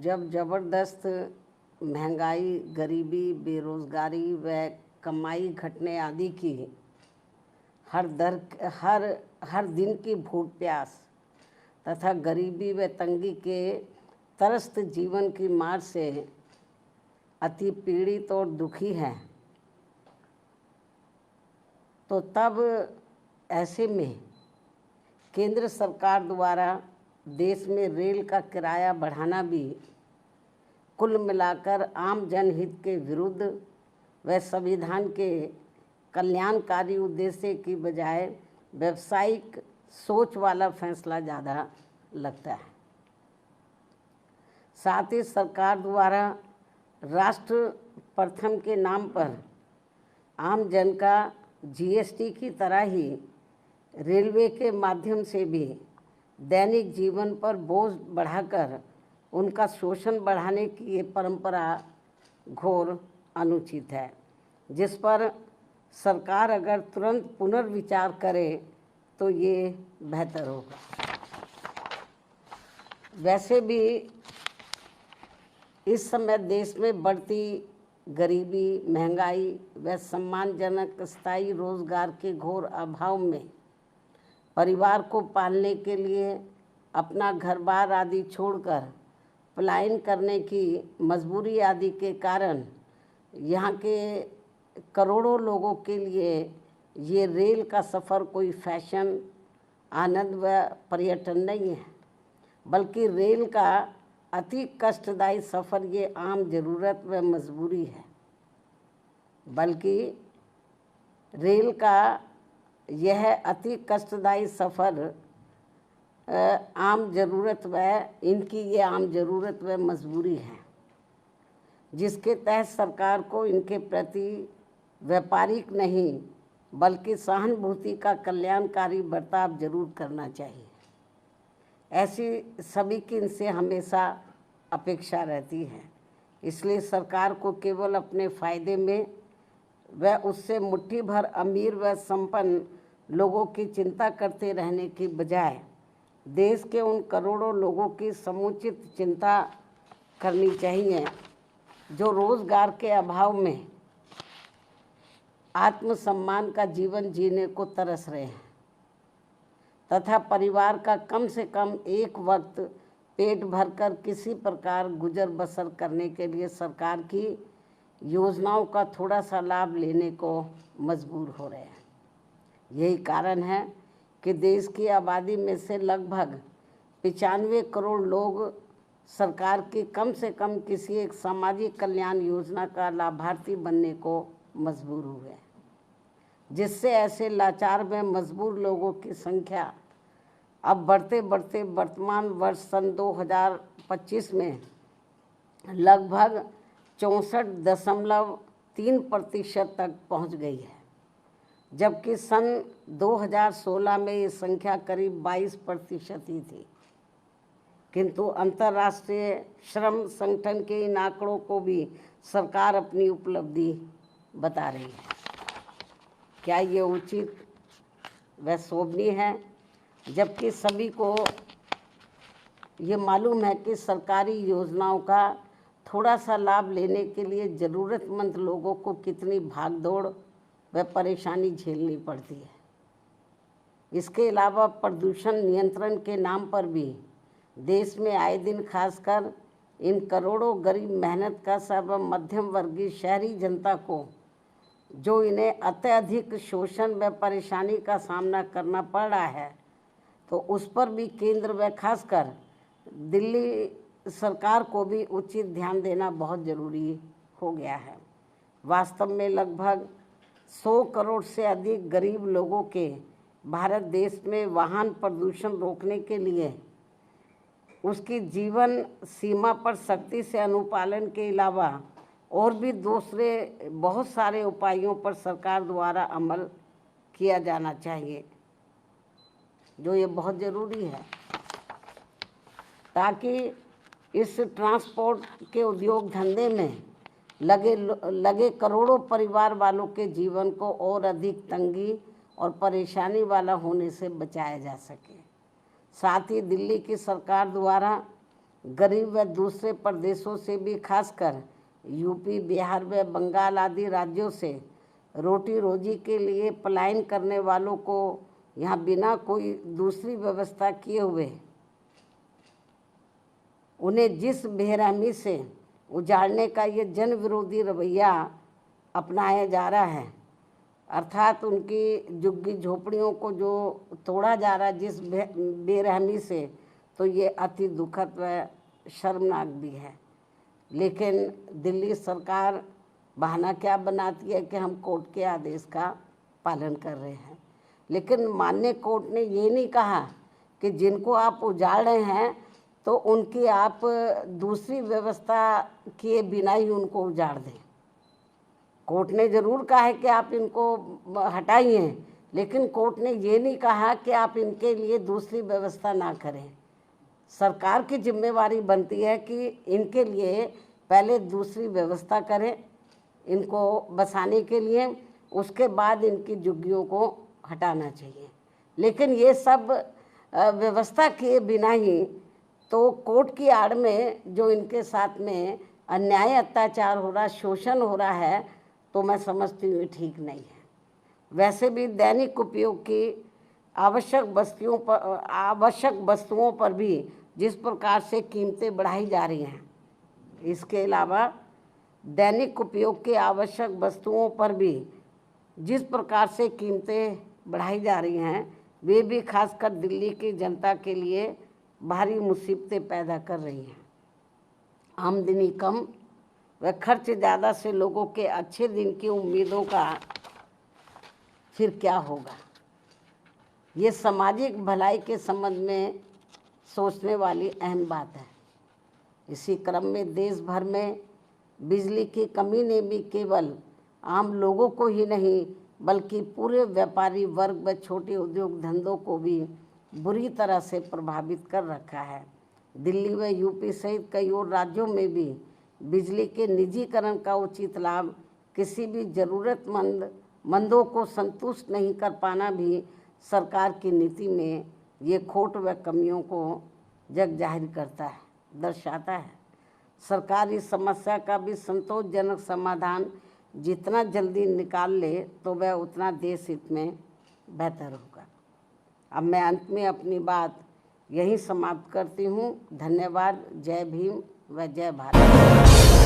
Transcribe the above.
जब ज़बरदस्त महंगाई, गरीबी, बेरोज़गारी व कमाई घटने आदि की हर दिन की भूख प्यास तथा गरीबी व तंगी के त्रस्त जीवन की मार से अति पीड़ित और दुखी हैं, तो तब ऐसे में केंद्र सरकार द्वारा देश में रेल का किराया बढ़ाना भी कुल मिलाकर आम जनहित के विरुद्ध व संविधान के कल्याणकारी उद्देश्य की बजाय व्यावसायिक सोच वाला फैसला ज़्यादा लगता है। साथ ही सरकार द्वारा राष्ट्र प्रथम के नाम पर आम जन का जीएसटी की तरह ही रेलवे के माध्यम से भी दैनिक जीवन पर बोझ बढ़ाकर उनका शोषण बढ़ाने की ये परंपरा घोर अनुचित है, जिस पर सरकार अगर तुरंत पुनर्विचार करे तो ये बेहतर होगा। वैसे भी इस समय देश में बढ़ती गरीबी, महंगाई व सम्मानजनक स्थायी रोजगार के घोर अभाव में परिवार को पालने के लिए अपना घर-बार आदि छोड़कर पलायन करने की मजबूरी आदि के कारण यहाँ के करोड़ों लोगों के लिए ये रेल का सफ़र कोई फैशन, आनंद व पर्यटन नहीं है, बल्कि रेल का अति कष्टदायी सफ़र ये आम ज़रूरत व मजबूरी है। बल्कि रेल का यह अति कष्टदायी सफ़र आम ज़रूरत व इनकी ये आम ज़रूरत व मजबूरी है, जिसके तहत सरकार को इनके प्रति व्यापारिक नहीं बल्कि सहानुभूति का कल्याणकारी बर्ताव जरूर करना चाहिए। ऐसी सभी की इनसे हमेशा अपेक्षा रहती है। इसलिए सरकार को केवल अपने फ़ायदे में व उससे मुट्ठी भर अमीर व संपन्न लोगों की चिंता करते रहने की बजाय देश के उन करोड़ों लोगों की समुचित चिंता करनी चाहिए जो रोज़गार के अभाव में आत्मसम्मान का जीवन जीने को तरस रहे हैं तथा परिवार का कम से कम एक वक्त पेट भरकर किसी प्रकार गुजर बसर करने के लिए सरकार की योजनाओं का थोड़ा सा लाभ लेने को मजबूर हो रहे हैं। यही कारण है कि देश की आबादी में से लगभग 95 करोड़ लोग सरकार की कम से कम किसी एक सामाजिक कल्याण योजना का लाभार्थी बनने को मजबूर हुए, जिससे ऐसे लाचार व मजबूर लोगों की संख्या अब बढ़ते बढ़ते वर्तमान वर्ष सन 2025 में लगभग 64.3% तक पहुंच गई है, जबकि सन 2016 में ये संख्या करीब 22% ही थी। किंतु अंतर्राष्ट्रीय श्रम संगठन के इन आंकड़ों को भी सरकार अपनी उपलब्धि बता रही है। क्या ये उचित व शोभनीय है? जबकि सभी को ये मालूम है कि सरकारी योजनाओं का थोड़ा सा लाभ लेने के लिए ज़रूरतमंद लोगों को कितनी भागदौड़ व परेशानी झेलनी पड़ती है। इसके अलावा प्रदूषण नियंत्रण के नाम पर भी देश में आए दिन खासकर इन करोड़ों गरीब मेहनत कश एवं मध्यम वर्गीय शहरी जनता को जो इन्हें अत्यधिक शोषण व परेशानी का सामना करना पड़ रहा है, तो उस पर भी केंद्र व खासकर दिल्ली सरकार को भी उचित ध्यान देना बहुत ज़रूरी हो गया है। वास्तव में लगभग 100 करोड़ से अधिक गरीब लोगों के भारत देश में वाहन प्रदूषण रोकने के लिए उसकी जीवन सीमा पर सख्ती से अनुपालन के अलावा और भी दूसरे बहुत सारे उपायों पर सरकार द्वारा अमल किया जाना चाहिए, जो ये बहुत ज़रूरी है, ताकि इस ट्रांसपोर्ट के उद्योग धंधे में लगे करोड़ों परिवार वालों के जीवन को और अधिक तंगी और परेशानी वाला होने से बचाया जा सके। साथ ही दिल्ली की सरकार द्वारा गरीब व दूसरे प्रदेशों से भी, खासकर यूपी, बिहार व बंगाल आदि राज्यों से रोटी रोजी के लिए पलायन करने वालों को यहाँ बिना कोई दूसरी व्यवस्था किए हुए उन्हें जिस बेरहमी से उजाड़ने का ये जन विरोधी रवैया अपनाया जा रहा है, अर्थात उनकी झुग्गी झोपड़ियों को जो तोड़ा जा रहा है जिस बेरहमी से, तो ये अति दुखद व शर्मनाक भी है। लेकिन दिल्ली सरकार बहाना क्या बनाती है कि हम कोर्ट के आदेश का पालन कर रहे हैं, लेकिन माननीय कोर्ट ने ये नहीं कहा कि जिनको आप उजाड़ रहे हैं तो उनकी आप दूसरी व्यवस्था किए बिना ही उनको उजाड़ दें। कोर्ट ने ज़रूर कहा है कि आप इनको हटाइए, लेकिन कोर्ट ने ये नहीं कहा कि आप इनके लिए दूसरी व्यवस्था ना करें। सरकार की जिम्मेवारी बनती है कि इनके लिए पहले दूसरी व्यवस्था करें इनको बसाने के लिए, उसके बाद इनकी झुग्गियों को हटाना चाहिए। लेकिन ये सब व्यवस्था किए बिना ही तो कोर्ट की आड़ में जो इनके साथ में अन्याय अत्याचार हो रहा, शोषण हो रहा है, तो मैं समझती हूँ ठीक नहीं है। वैसे भी दैनिक उपयोग की आवश्यक वस्तुओं पर भी जिस प्रकार से कीमतें बढ़ाई जा रही हैं, इसके अलावा दैनिक उपयोग की आवश्यक वस्तुओं पर भी जिस प्रकार से कीमतें बढ़ाई जा रही हैं, वे भी खासकर दिल्ली की जनता के लिए भारी मुसीबतें पैदा कर रही हैं। आमदनी कम व खर्च ज़्यादा से लोगों के अच्छे दिन की उम्मीदों का फिर क्या होगा, ये सामाजिक भलाई के संबंध में सोचने वाली अहम बात है। इसी क्रम में देश भर में बिजली की कमी ने भी केवल आम लोगों को ही नहीं बल्कि पूरे व्यापारी वर्ग व छोटे उद्योग धंधों को भी बुरी तरह से प्रभावित कर रखा है। दिल्ली व यूपी सहित कई और राज्यों में भी बिजली के निजीकरण का उचित लाभ किसी भी ज़रूरतमंदों को संतुष्ट नहीं कर पाना भी सरकार की नीति में ये खोट व कमियों को जग जाहिर करता है, दर्शाता है। सरकार इस समस्या का भी संतोषजनक समाधान जितना जल्दी निकाल ले तो वह उतना देश हित में बेहतर होगा। अब मैं अंत में अपनी बात यहीं समाप्त करती हूँ। धन्यवाद। जय भीम व जय भारत।